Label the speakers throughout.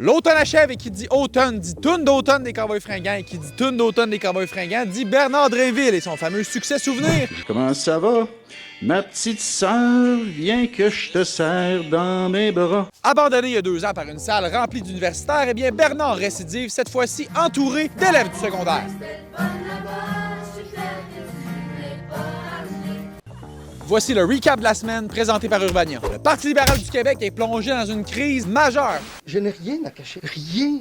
Speaker 1: L'automne achève et qui dit automne dit toune d'automne des Cowboys fringants et qui dit toune d'automne des Cowboys fringants dit Bernard Drinville et son fameux succès souvenir.
Speaker 2: Comment ça va? Ma petite sœur, viens que je te serre dans mes bras.
Speaker 1: Abandonné il y a 2 ans par une salle remplie d'universitaires, eh bien Bernard récidive, cette fois-ci entouré d'élèves du secondaire. Voici le recap de la semaine présenté par Urbania. Le Parti libéral du Québec est plongé dans une crise majeure.
Speaker 3: Je n'ai rien à cacher. Rien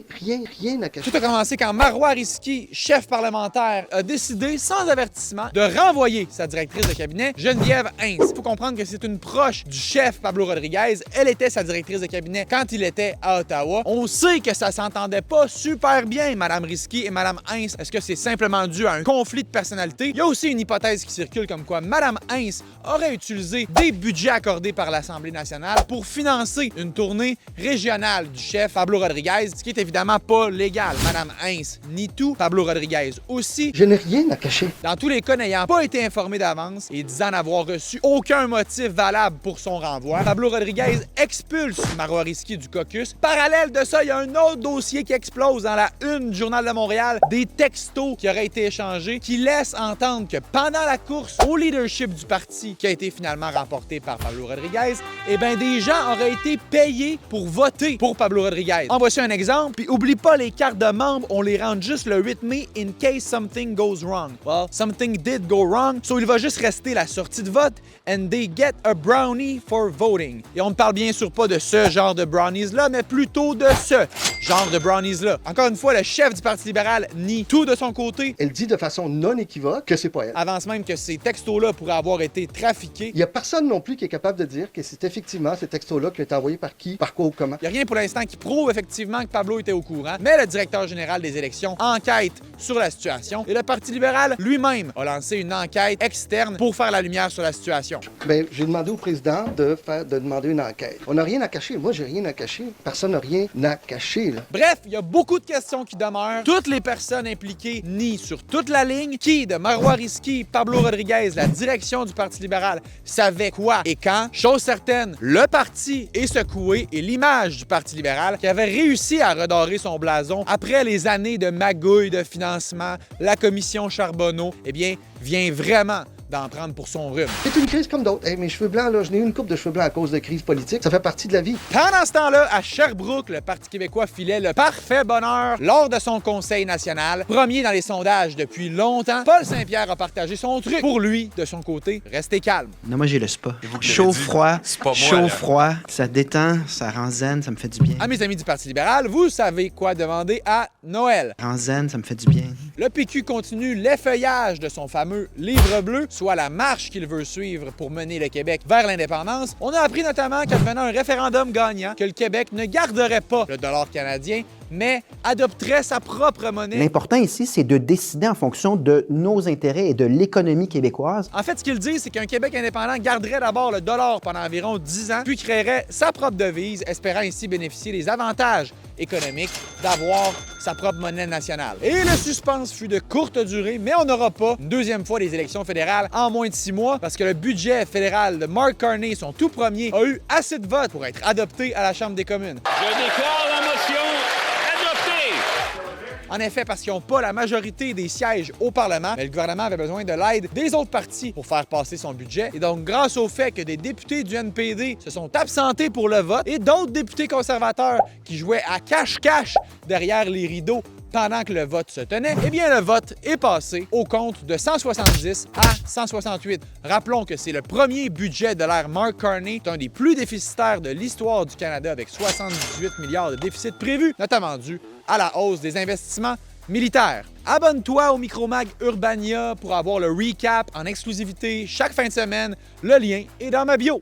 Speaker 3: à cacher.
Speaker 1: Tout a commencé quand Marois Risky, chef parlementaire, a décidé, sans avertissement, de renvoyer sa directrice de cabinet, Geneviève Hintz. Il faut comprendre que c'est une proche du chef Pablo Rodriguez. Elle était sa directrice de cabinet quand il était à Ottawa. On sait que ça s'entendait pas super bien, Mme Risky et Mme Hintz. Est-ce que c'est simplement dû à un conflit de personnalité? Il y a aussi une hypothèse qui circule comme quoi Mme Hintz aurait utilisé des budgets accordés par l'Assemblée nationale pour financer une tournée régionale du chef Pablo Rodriguez, ce qui est évidemment pas légal. Mme Hintz nie tout, Pablo Rodriguez aussi.
Speaker 3: Je n'ai rien à cacher.
Speaker 1: Dans tous les cas, n'ayant pas été informé d'avance et disant n'avoir reçu aucun motif valable pour son renvoi, Pablo Rodriguez expulse Marois Risky du caucus. Parallèle de ça, il y a un autre dossier qui explose dans la une du Journal de Montréal, des textos qui auraient été échangés qui laissent entendre que pendant la course au leadership du parti qui a été finalement remporté par Pablo Rodriguez, eh bien des gens auraient été payés pour voter pour Pablo Rodriguez. En voici un exemple, puis oublie pas les cartes de membres, on les rend juste le 8 mai in case something goes wrong. Well, something did go wrong, so il va juste rester la sortie de vote and they get a brownie for voting. Et on ne parle bien sûr pas de ce genre de brownies-là, mais plutôt de ce genre de brownies-là. Encore une fois, le chef du Parti libéral nie tout de son côté.
Speaker 3: Elle dit de façon non équivoque que c'est pas elle.
Speaker 1: Avance même que ces textos-là pourraient avoir été trafiqués.
Speaker 3: Il n'y a personne non plus qui est capable de dire que c'est effectivement ces textos-là qui ont été envoyés par qui, par quoi ou comment.
Speaker 1: Il n'y a rien pour l'instant qui prouve effectivement que Pablo était au courant, mais le directeur général des élections enquête sur la situation et le Parti libéral lui-même a lancé une enquête externe pour faire la lumière sur la situation.
Speaker 3: Bien, j'ai demandé au président de demander une enquête. On n'a rien à cacher. Moi, j'ai rien à cacher. Personne n'a rien à cacher, là.
Speaker 1: Bref, il y a beaucoup de questions qui demeurent. Toutes les personnes impliquées nient sur toute la ligne. Qui, de Marois Risky, Pablo Rodriguez, la direction du Parti libéral, savait quoi et quand? Chose certaine, le parti est secoué et l'image du Parti libéral, qui avait réussi à redorer son blason après les années de magouilles de financement, la commission Charbonneau, eh bien, vient vraiment d'en prendre pour son rhume.
Speaker 3: C'est une crise comme d'autres. Hey, mes cheveux blancs, là, je n'ai eu une coupe de cheveux blancs à cause de crise politique. Ça fait partie de la vie.
Speaker 1: Pendant ce temps-là, à Sherbrooke, le Parti québécois filait le parfait bonheur lors de son conseil national. Premier dans les sondages depuis longtemps, Paul Saint-Pierre a partagé son truc. Pour lui, de son côté, restez calme.
Speaker 4: Non, moi j'ai le spa. Chaud, froid, froid, ça détend, ça rend zen, ça me fait du bien.
Speaker 1: À mes amis du Parti libéral, vous savez quoi demander à Noël.
Speaker 4: Rend zen, ça me fait du bien.
Speaker 1: Le PQ continue l'effeuillage de son fameux livre bleu, soit la marche qu'il veut suivre pour mener le Québec vers l'indépendance. On a appris notamment qu'advenant un référendum gagnant, que le Québec ne garderait pas le dollar canadien, mais adopterait sa propre monnaie.
Speaker 5: L'important ici, c'est de décider en fonction de nos intérêts et de l'économie québécoise.
Speaker 1: En fait, ce qu'il dit, c'est qu'un Québec indépendant garderait d'abord le dollar pendant environ 10 ans, puis créerait sa propre devise, espérant ainsi bénéficier des avantages économiques d'avoir sa propre monnaie nationale. Et le suspense fut de courte durée, mais on n'aura pas une deuxième fois les élections fédérales en moins de 6 mois, parce que le budget fédéral de Mark Carney, son tout premier, a eu assez de votes pour être adopté à la Chambre des communes.
Speaker 6: Je déclare la motion adoptée!
Speaker 1: En effet, parce qu'ils n'ont pas la majorité des sièges au Parlement, mais le gouvernement avait besoin de l'aide des autres partis pour faire passer son budget. Et donc, grâce au fait que des députés du NPD se sont absentés pour le vote et d'autres députés conservateurs qui jouaient à cache-cache derrière les rideaux pendant que le vote se tenait, eh bien, le vote est passé au compte de 170 à 168. Rappelons que c'est le premier budget de l'ère Mark Carney, un des plus déficitaires de l'histoire du Canada avec 78 milliards de déficit prévus, notamment dû à la hausse des investissements militaires. Abonne-toi au Micromag Urbania pour avoir le recap en exclusivité chaque fin de semaine. Le lien est dans ma bio.